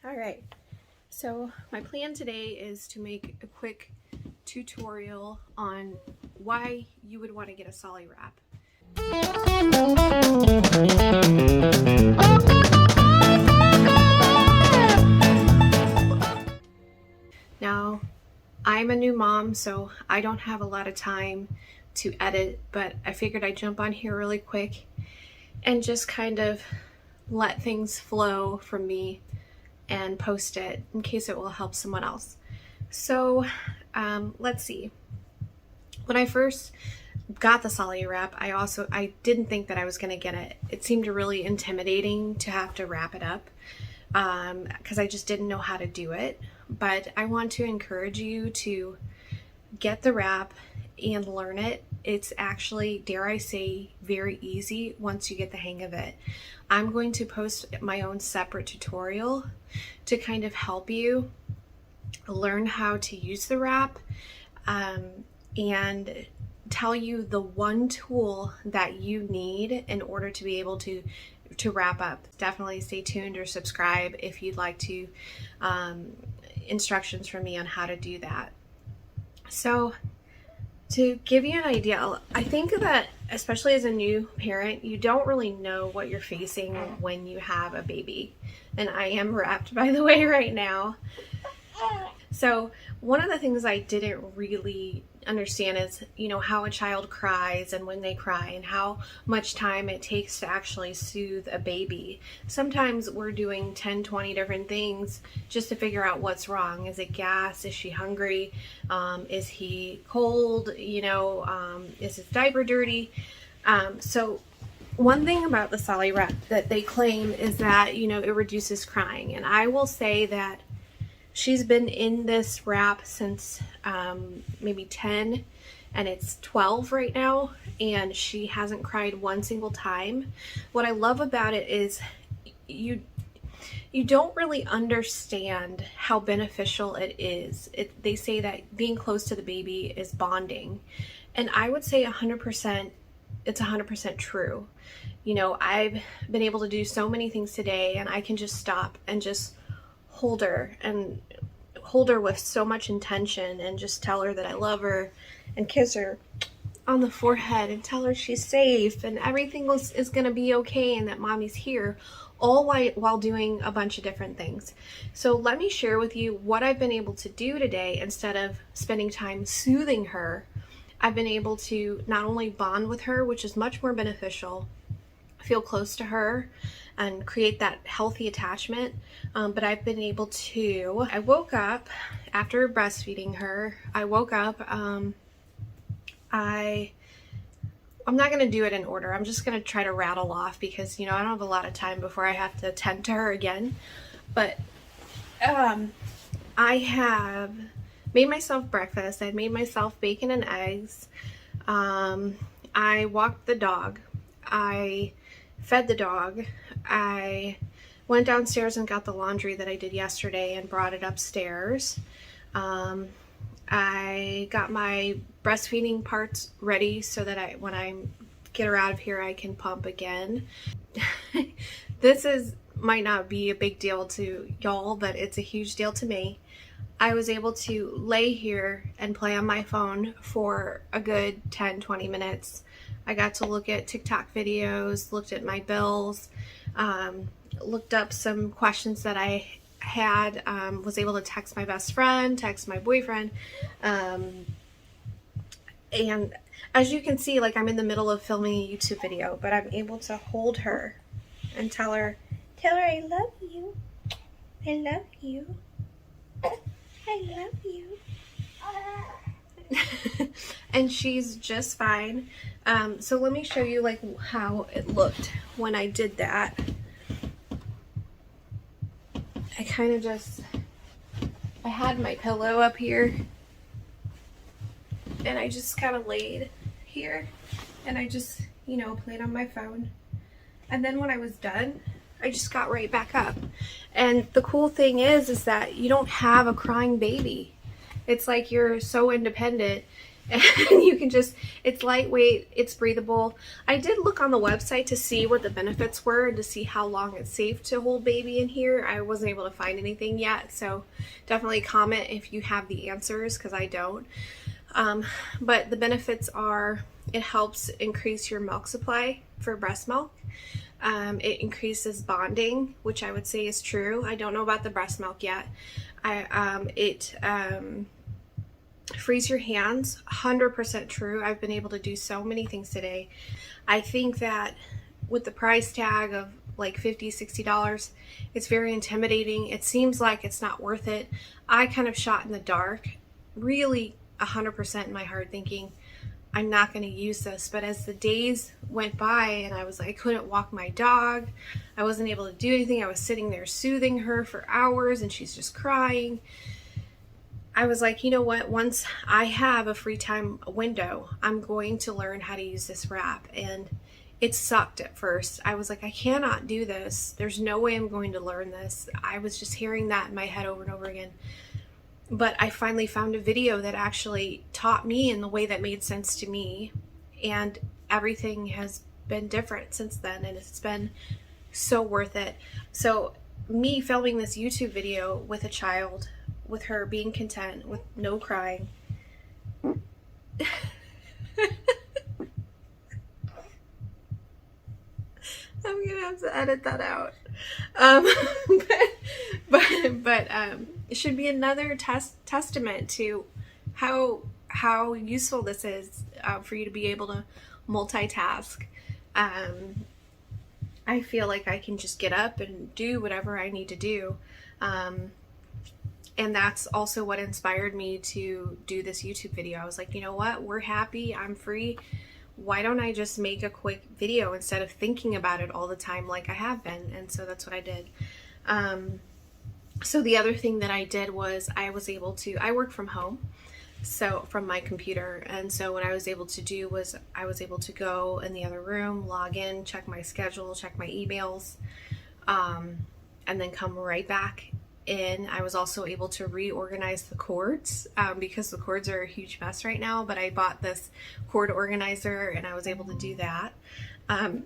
All right, so my plan today is to make a quick tutorial on why you would want to get a Solly wrap. Now, I'm a new mom, so I don't have a lot of time to edit, but I figured I'd jump on here really quick and just kind of let things flow from me and post it in case it will help someone else. So let's see. When I first got the Solly wrap, I didn't think that I was going to get it. It seemed really intimidating to have to wrap it up because I just didn't know how to do it. But I want to encourage you to get the wrap and learn it. It's actually, dare I say, very easy once you get the hang of it. I'm going to post my own separate tutorial to kind of help you learn how to use the wrap and tell you the one tool that you need in order to be able to wrap up. Definitely stay tuned or subscribe if you'd like to instructions from me on how to do that. So to give you an idea, I think that especially as a new parent, you don't really know what you're facing when you have a baby. And I am wrapped, by the way, right now. So one of the things I didn't really understand is, how a child cries and when they cry and how much time it takes to actually soothe a baby. Sometimes we're doing 10, 20 different things just to figure out what's wrong. Is it gas? Is she hungry? Is he cold? Is his diaper dirty? So one thing about the Solly wrap that they claim is that, it reduces crying. And I will say that she's been in this wrap since maybe 10 and it's 12 right now, and she hasn't cried one single time. What I love about it is you don't really understand how beneficial it is. They say that being close to the baby is bonding, and I would say 100%, it's 100% true. I've been able to do so many things today, and I can just stop and just hold her with so much intention and just tell her that I love her and kiss her on the forehead and tell her she's safe and everything is going to be okay and that mommy's here, all while doing a bunch of different things. So let me share with you what I've been able to do today. Instead of spending time soothing her, I've been able to not only bond with her, which is much more beneficial, feel close to her and create that healthy attachment, but I've been able to, I woke up after breastfeeding her, I'm not going to do it in order. I'm just going to try to rattle off because, I don't have a lot of time before I have to tend to her again. But I have made myself breakfast. I made myself bacon and eggs. I walked the dog. I fed the dog. I went downstairs and got the laundry that I did yesterday and brought it upstairs. I got my breastfeeding parts ready so that when I get her out of here, I can pump again. Might not be a big deal to y'all, but it's a huge deal to me. I was able to lay here and play on my phone for a good 10-20 minutes. I got to look at TikTok videos, looked at my bills, looked up some questions that I had, was able to text my best friend, text my boyfriend, and as you can see, I'm in the middle of filming a YouTube video, but I'm able to hold her and tell her I love you. I love you. I love you. And she's just fine. So let me show you how it looked when I did that. I kind of I had my pillow up here and I just kind of laid here and I just, played on my phone. And then when I was done, I just got right back up. And the cool thing is that you don't have a crying baby. It's like you're so independent And you can just, it's lightweight, it's breathable. I did look on the website to see what the benefits were and to see how long it's safe to hold baby in here. I wasn't able to find anything yet, so definitely comment if you have the answers, because I don't. But the benefits are, it helps increase your milk supply for breast milk. It increases bonding, which I would say is true. I don't know about the breast milk yet. It frees your hands, 100% true. I've been able to do so many things today. I think that with the price tag of like $50, $60, it's very intimidating. It seems like it's not worth it. I kind of shot in the dark, really 100% in my heart, thinking I'm not going to use this. But as the days went by and I was like, I couldn't walk my dog, I wasn't able to do anything, I was sitting there soothing her for hours and she's just crying, I was like, you know what, once I have a free time window, I'm going to learn how to use this wrap. And it sucked at first. I was like, I cannot do this. There's no way I'm going to learn this. I was just hearing that in my head over and over again. But I finally found a video that actually taught me in the way that made sense to me. And everything has been different since then. And it's been so worth it. So me filming this YouTube video with a child, with her being content, with no crying. I'm gonna have to edit that out. But it should be another testament to how useful this is for you to be able to multitask. I feel like I can just get up and do whatever I need to do. And that's also what inspired me to do this YouTube video. I was like, you know what? We're happy. I'm free. Why don't I just make a quick video instead of thinking about it all the time like I have been? And so that's what I did. So the other thing that I did was I work from home, so from my computer. And so what I was able to do was I was able to go in the other room, log in, check my schedule, check my emails, and then come right back in. I was also able to reorganize the cords because the cords are a huge mess right now, but I bought this cord organizer and I was able to do that. Trying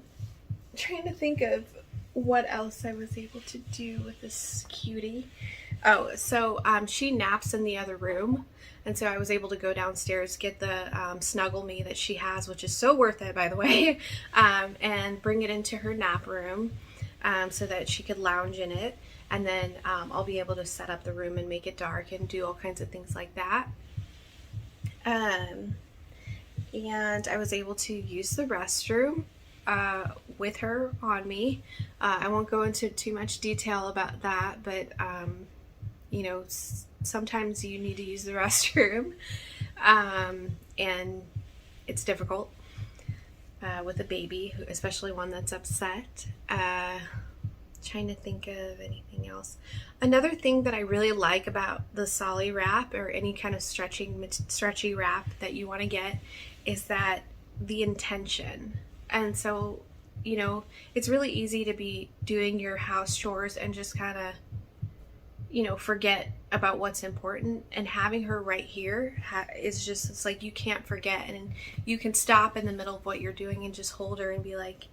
to think of what else I was able to do with this cutie. Oh, so she naps in the other room, and so I was able to go downstairs, get the Snuggle Me that she has, which is so worth it, by the way, and bring it into her nap room so that she could lounge in it. And then I'll be able to set up the room and make it dark and do all kinds of things like that. And I was able to use the restroom with her on me. I won't go into too much detail about that, but you know, sometimes you need to use the restroom, and it's difficult with a baby, especially one that's upset. Trying to think of anything else. Another thing that I really like about the Solly wrap, or any kind of stretchy wrap that you want to get, is that the intention. And so, you know, it's really easy to be doing your house chores and just kind of, you know, forget about what's important. And having her right here is just, it's like you can't forget, and you can stop in the middle of what you're doing and just hold her and be like,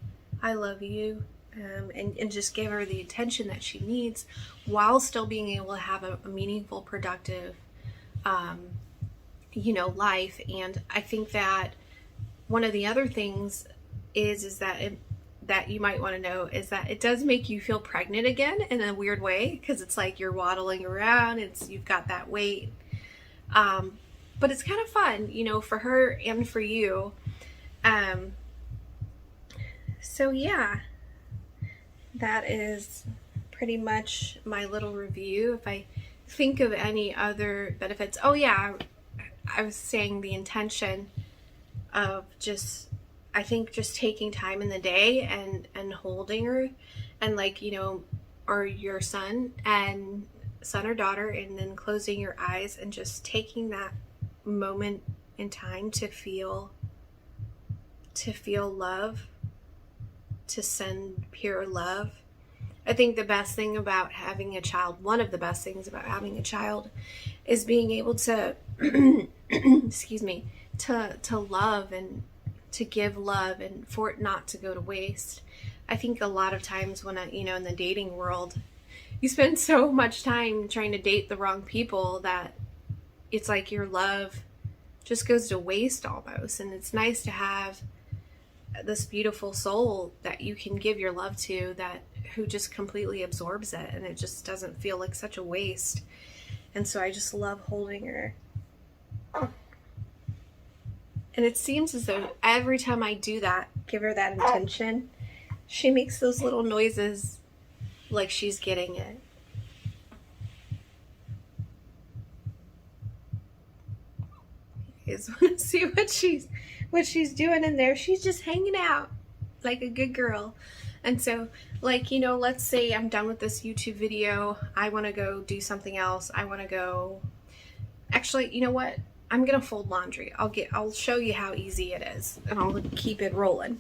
I love you. And just give her the attention that she needs, while still being able to have a meaningful, productive, you know, life. And I think that one of the other things is that that you might want to know is that it does make you feel pregnant again in a weird way, because it's like you're waddling around, you've got that weight, but it's kind of fun, you know, for her and for you. So yeah. That is pretty much my little review. If I think of any other benefits, oh yeah, I was saying the intention of just, I think just taking time in the day and holding her, and like, you know, or your son or daughter, and then closing your eyes and just taking that moment in time to feel love, to send pure love. I think the best thing about having a child, one of the best things about having a child, is being able to excuse me, to love and to give love and for it not to go to waste. I think a lot of times when in the dating world, you spend so much time trying to date the wrong people that it's like your love just goes to waste almost. And it's nice to have this beautiful soul that you can give your love to, that who just completely absorbs it, and it just doesn't feel like such a waste. And so I just love holding her. And it seems as though every time I do that, give her that intention, she makes those little noises like she's getting it. You guys want to see what she's doing in there? She's just hanging out like a good girl. And so, like, let's say I'm done with this YouTube video. I want to go do something else. I want to go... Actually, you know what? I'm going to fold laundry. I'll show you how easy it is, and I'll keep it rolling.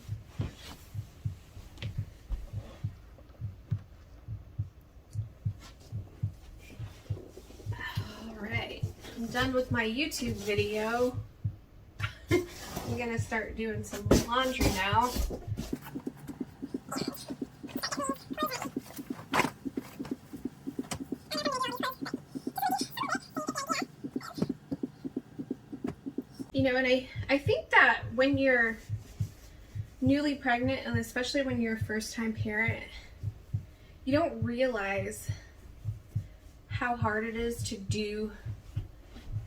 All right. I'm done with my YouTube video. I'm going to start doing some laundry now. And I think that when you're newly pregnant, and especially when you're a first-time parent, you don't realize how hard it is to do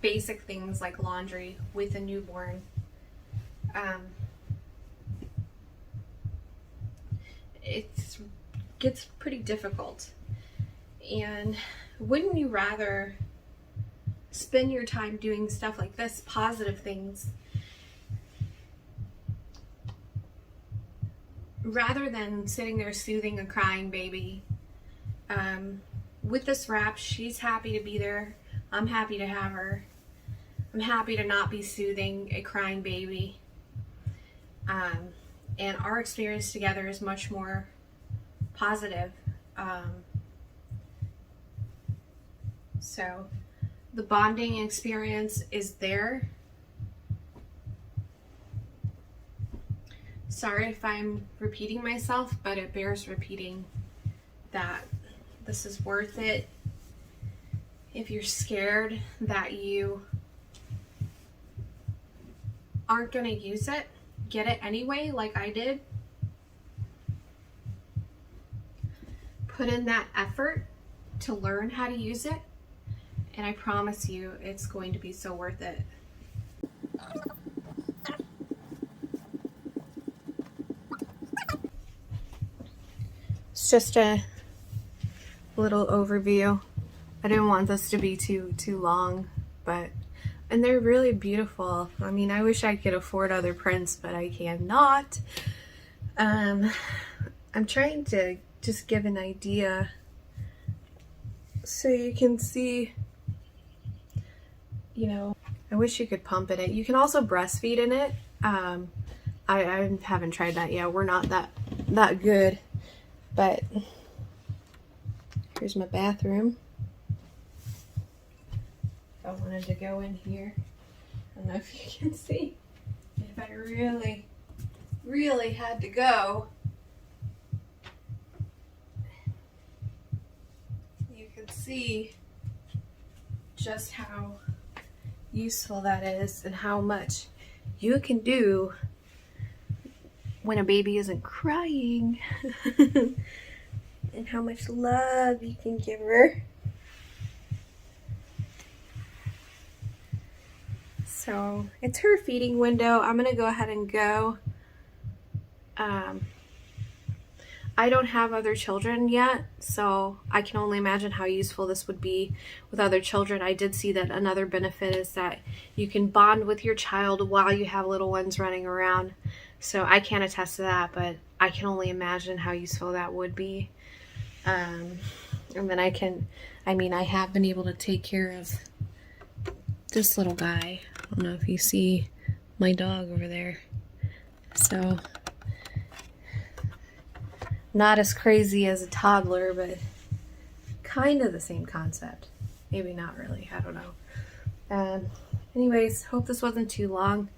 basic things like laundry with a newborn. It gets pretty difficult. And wouldn't you rather spend your time doing stuff like this, positive things, rather than sitting there soothing a crying baby? With this wrap, she's happy to be there. I'm happy to have her. I'm happy to not be soothing a crying baby. And our experience together is much more positive. So the bonding experience is there. Sorry if I'm repeating myself, but it bears repeating that this is worth it. If you're scared that you aren't going to use it, get it anyway, like I did. Put in that effort to learn how to use it, and I promise you it's going to be so worth it. It's just a little overview. I didn't want this to be too long, and they're really beautiful. I mean, I wish I could afford other prints, but I cannot. I'm trying to just give an idea so you can see, I wish you could pump in it. You can also breastfeed in it. I haven't tried that yet. We're not that good, but here's my bathroom. If I wanted to go in here, I don't know if you can see. If I really had to go, you can see just how useful that is and how much you can do when a baby isn't crying and how much love you can give her. So it's her feeding window. I'm gonna go ahead and go. I don't have other children yet, so I can only imagine how useful this would be with other children. I did see that another benefit is that you can bond with your child while you have little ones running around. So I can't attest to that, but I can only imagine how useful that would be. And then I have been able to take care of this little guy. I don't know if you see my dog over there. So, not as crazy as a toddler, but kind of the same concept. Maybe not really, I don't know. anyways, hope this wasn't too long.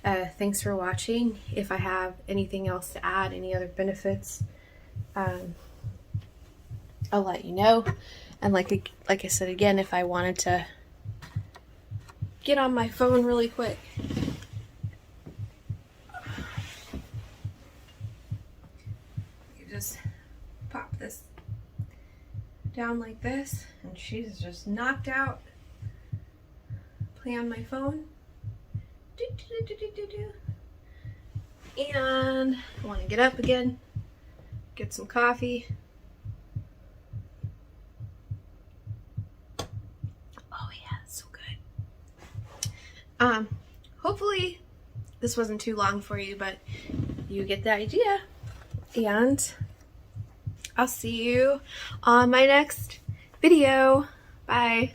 Thanks for watching. If I have anything else to add, any other benefits, I'll let you know. And like I said again, if I wanted to get on my phone really quick, you just pop this down like this, and she's just knocked out. Play on my phone. And I want to get up again, get some coffee. Oh yeah, it's so good. Hopefully this wasn't too long for you, but you get the idea. And I'll see you on my next video. Bye.